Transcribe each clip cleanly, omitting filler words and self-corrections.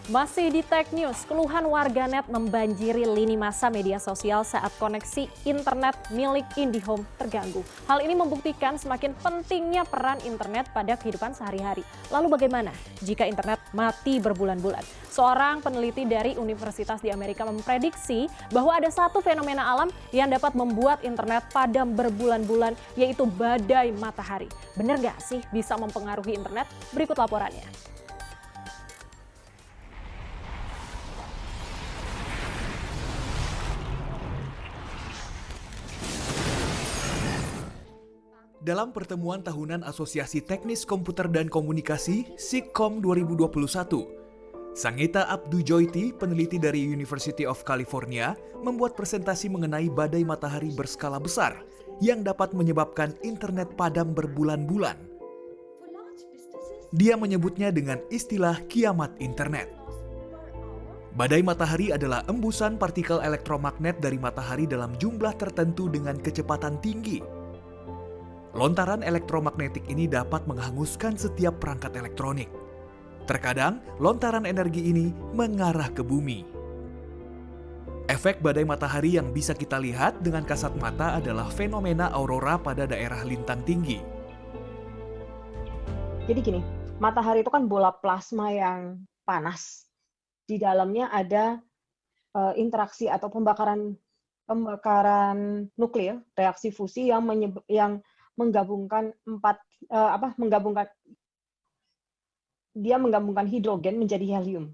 Masih di Tech News, keluhan warganet membanjiri lini masa media sosial saat koneksi internet milik IndiHome terganggu. Hal ini membuktikan semakin pentingnya peran internet pada kehidupan sehari-hari. Lalu bagaimana jika internet mati berbulan-bulan? Seorang peneliti dari Universitas di Amerika memprediksi bahwa ada satu fenomena alam yang dapat membuat internet padam berbulan-bulan, yaitu badai matahari. Benar nggak sih bisa mempengaruhi internet? Berikut laporannya. Dalam pertemuan tahunan Asosiasi Teknis Komputer dan Komunikasi SIKKOM 2021, Sangeeta Abdou-Joyti, peneliti dari University of California, membuat presentasi mengenai badai matahari berskala besar yang dapat menyebabkan internet padam berbulan-bulan. Dia menyebutnya dengan istilah kiamat internet. Badai matahari adalah embusan partikel elektromagnet dari matahari dalam jumlah tertentu dengan kecepatan tinggi. Lontaran elektromagnetik ini dapat menghanguskan setiap perangkat elektronik. Terkadang, lontaran energi ini mengarah ke bumi. Efek badai matahari yang bisa kita lihat dengan kasat mata adalah fenomena aurora pada daerah lintang tinggi. Jadi gini, matahari itu kan bola plasma yang panas. Di dalamnya ada interaksi atau pembakaran nuklir, reaksi fusi yang menggabungkan hidrogen menjadi helium.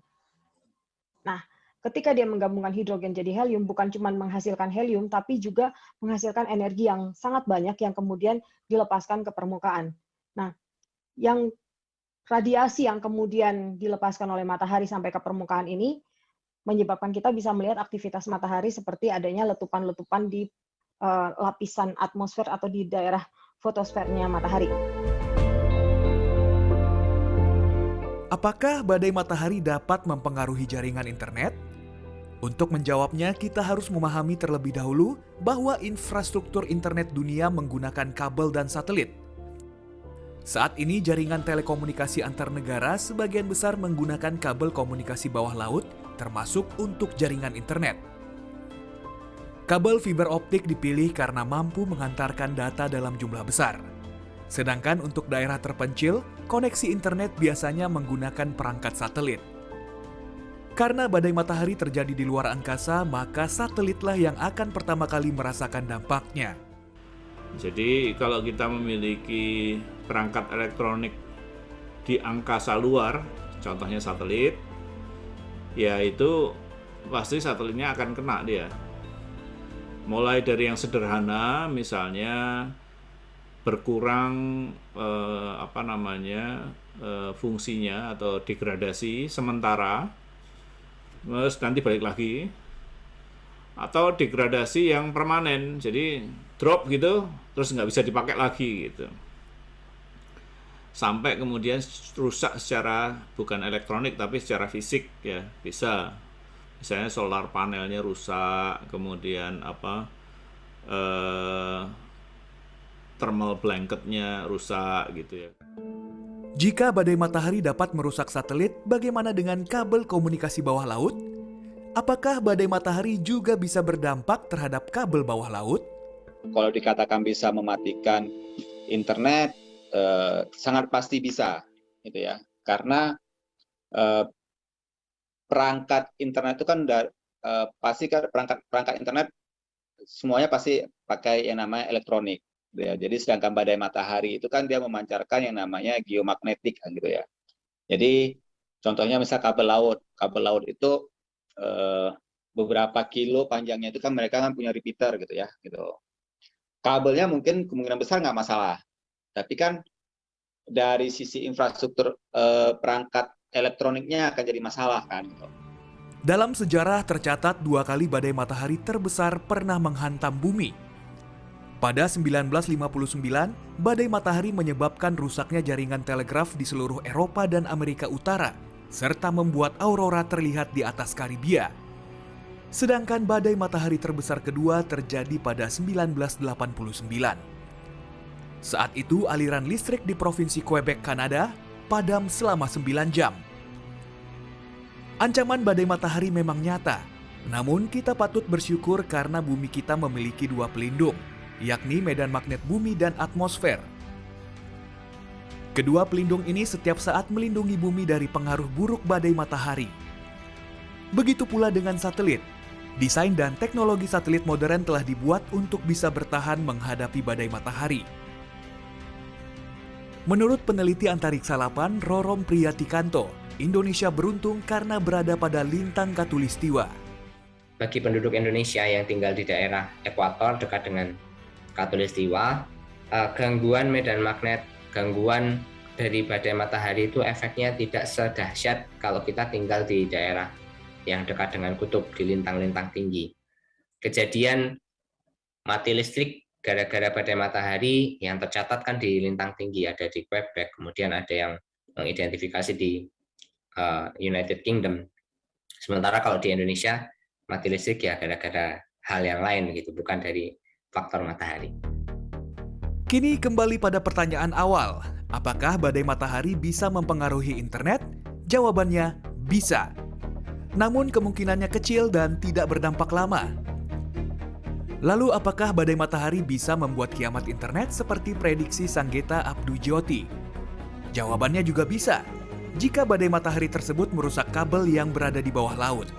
Nah, ketika dia menggabungkan hidrogen jadi helium, bukan cuma menghasilkan helium, tapi juga menghasilkan energi yang sangat banyak yang kemudian dilepaskan ke permukaan. Nah, yang radiasi yang kemudian dilepaskan oleh matahari sampai ke permukaan ini menyebabkan kita bisa melihat aktivitas matahari seperti adanya letupan-letupan di lapisan atmosfer atau di daerah fotosfernya matahari. Apakah badai matahari dapat mempengaruhi jaringan internet? Untuk menjawabnya, kita harus memahami terlebih dahulu bahwa infrastruktur internet dunia menggunakan kabel dan satelit. Saat ini jaringan telekomunikasi antar negara sebagian besar menggunakan kabel komunikasi bawah laut, termasuk untuk jaringan internet. Kabel fiber optik dipilih karena mampu menghantarkan data dalam jumlah besar. Sedangkan untuk daerah terpencil, koneksi internet biasanya menggunakan perangkat satelit. Karena badai matahari terjadi di luar angkasa, maka satelitlah yang akan pertama kali merasakan dampaknya. Jadi kalau kita memiliki perangkat elektronik di angkasa luar, contohnya satelit, ya itu pasti satelitnya akan kena dia. Mulai dari yang sederhana, misalnya berkurang fungsinya atau degradasi sementara, terus nanti balik lagi, atau degradasi yang permanen, jadi drop gitu, terus nggak bisa dipakai lagi gitu. Sampai kemudian rusak secara bukan elektronik tapi secara fisik ya bisa. Misalnya solar panelnya rusak, kemudian thermal blanketnya rusak gitu ya. Jika badai matahari dapat merusak satelit, bagaimana dengan kabel komunikasi bawah laut? Apakah badai matahari juga bisa berdampak terhadap kabel bawah laut? Kalau dikatakan bisa mematikan internet, sangat pasti bisa, gitu ya. Karena perangkat internet itu kan pasti kan perangkat internet semuanya pasti pakai yang namanya elektronik. Ya. Jadi sedangkan badai matahari itu kan dia memancarkan yang namanya geomagnetik, gitu ya. Jadi contohnya misal kabel laut itu beberapa kilo panjangnya itu kan mereka kan punya repeater gitu ya, gitu. Kabelnya mungkin kemungkinan besar nggak masalah, tapi kan dari sisi infrastruktur perangkat elektroniknya akan jadi masalah kan. Dalam sejarah tercatat 2 kali badai matahari terbesar pernah menghantam bumi. Pada 1959, badai matahari menyebabkan rusaknya jaringan telegraf di seluruh Eropa dan Amerika Utara, serta membuat aurora terlihat di atas Karibia. Sedangkan badai matahari terbesar kedua terjadi pada 1989. Saat itu aliran listrik di Provinsi Quebec, Kanada, padam selama 9 jam. Ancaman badai matahari memang nyata, namun kita patut bersyukur karena bumi kita memiliki dua pelindung, yakni medan magnet bumi dan atmosfer. Kedua pelindung ini setiap saat melindungi bumi dari pengaruh buruk badai matahari. Begitu pula dengan satelit. Desain dan teknologi satelit modern telah dibuat untuk bisa bertahan menghadapi badai matahari. Menurut peneliti antariksa 8 Rorom Priyatikanto, Indonesia beruntung karena berada pada lintang khatulistiwa. Bagi penduduk Indonesia yang tinggal di daerah ekuator dekat dengan khatulistiwa, gangguan medan magnet, gangguan dari badai matahari itu efeknya tidak sedahsyat kalau kita tinggal di daerah yang dekat dengan kutub, di lintang-lintang tinggi. Kejadian mati listrik gara-gara badai matahari yang tercatat kan di lintang tinggi, ada di Quebec, kemudian ada yang mengidentifikasi di United Kingdom. Sementara kalau di Indonesia, mati listrik ya gara-gara hal yang lain gitu, bukan dari faktor matahari. Kini kembali pada pertanyaan awal, apakah badai matahari bisa mempengaruhi internet? Jawabannya bisa. Namun kemungkinannya kecil dan tidak berdampak lama. Lalu apakah badai matahari bisa membuat kiamat internet seperti prediksi Sanggeta Abdujjoti? Jawabannya juga bisa, jika badai matahari tersebut merusak kabel yang berada di bawah laut.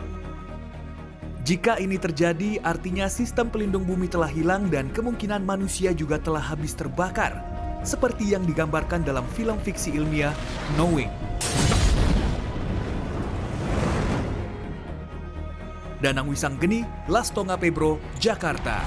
Jika ini terjadi, artinya sistem pelindung bumi telah hilang dan kemungkinan manusia juga telah habis terbakar, seperti yang digambarkan dalam film fiksi ilmiah Knowing. Danang Wisanggeni, Lastonga Pebro, Jakarta.